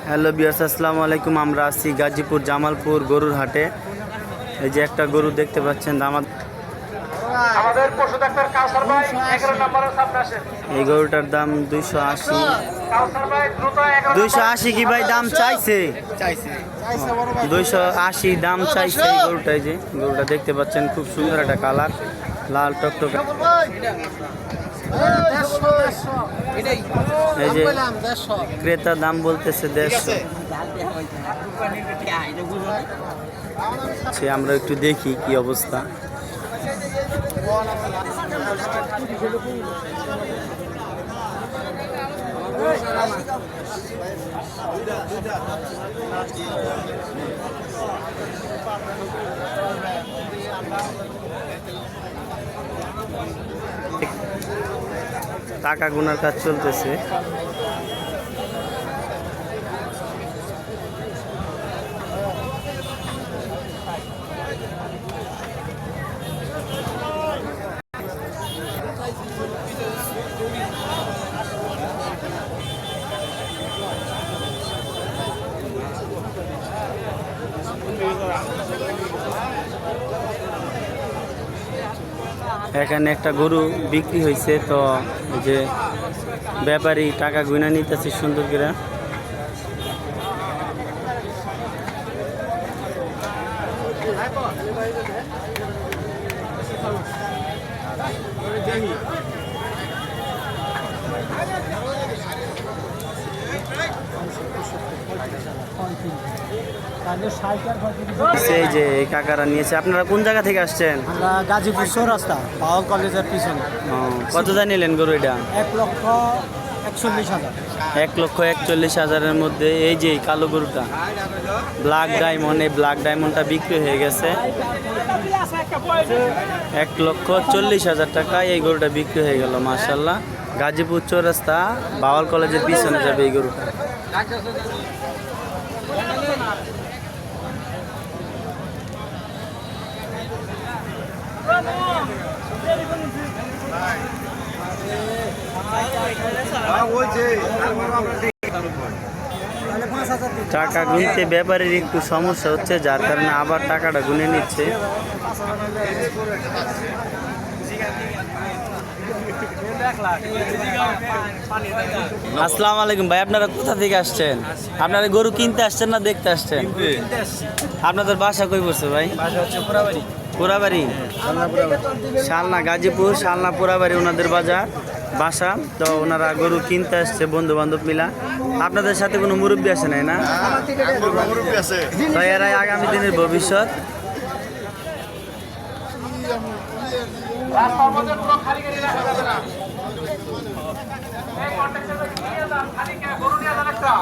Hello viewers, আসসালামু আলাইকুম। আমরা আছি গাজীপুর জামালপুর গরুর হাটে। এই যে একটা গরু দেখতে পাচ্ছেন দামাদ, আমাদের পশু ডাক্তার কাউসার ভাই 11 নম্বরের সামনে আসেন। এই গরুটার দাম 280। কাউসার ভাই দ্রুত 11 280 কি ভাই দাম চাইছে? 280 দাম চাইছে এই গরুটা। এই যে গরুটা দেখতে পাচ্ছেন, খুব সুন্দর একটা কালার, লাল টকটকে। এই যে ক্রেতা দাম বলতেছে 150। আমরা একটু দেখি কি অবস্থা। টাকা গুনার কাজ চলতেছে। এখানে একটা গরু বিক্রি হয়েছে, তো এই যে ব্যাপারী টাকা গুনা নিতেছে সুন্দর করে। এই যে এই কাকারা নিয়েছে। আপনারা কোন জায়গা থেকে আসছেন? আমরা গাজীপুর চৌরাস্তা পাওয়ার কলেজের পিছনে। কত জানিলেন গরু এটা? 1,41,000। 1,41,000-এর মধ্যে এই যে কালো গরুটা ব্ল্যাক ডায়মন্ড, এই ব্ল্যাক ডায়মন্ডটা বিক্রি হয়ে গেছে 1,40,000 টাকায়। এই গরুটা বিক্রি হয়ে গেল মাশাআল্লাহ। গাজীপুর চৌরাস্তা বাওয়াল কলেজের পিছনে যাবে এই গরুটা। টাকা গুনতে ব্যাপারের একটু সমস্যা হচ্ছে, যার কারণে আবার টাকাটা গুনে নিচ্ছে। আসসালামু আলাইকুম ভাই, আপনারা কোথা থেকে আসছেন? আপনারা গরু কিনতে আসছেন না দেখতে আসছেন? আপনাদের বাসা কই পড়ছে ভাই? পুরাবাড়ি, শালনা, গাজীপুর শালনা পুরাবাড়ি ওনাদের বাসা। তো ওনারা গরু কিনতে আসছে বন্ধু বান্ধব মিলা। আপনাদের সাথে কোনো মুরব্বী আসে নাই না? তো এরাই আগামী দিনের ভবিষ্যৎ। রাস্তার মধ্যে পুরো খালি গাড়ি রাখা যাবে না। এই কন্ট্রাক্টর নিয়ে যান, খালি গরু নিয়ে যান একটা।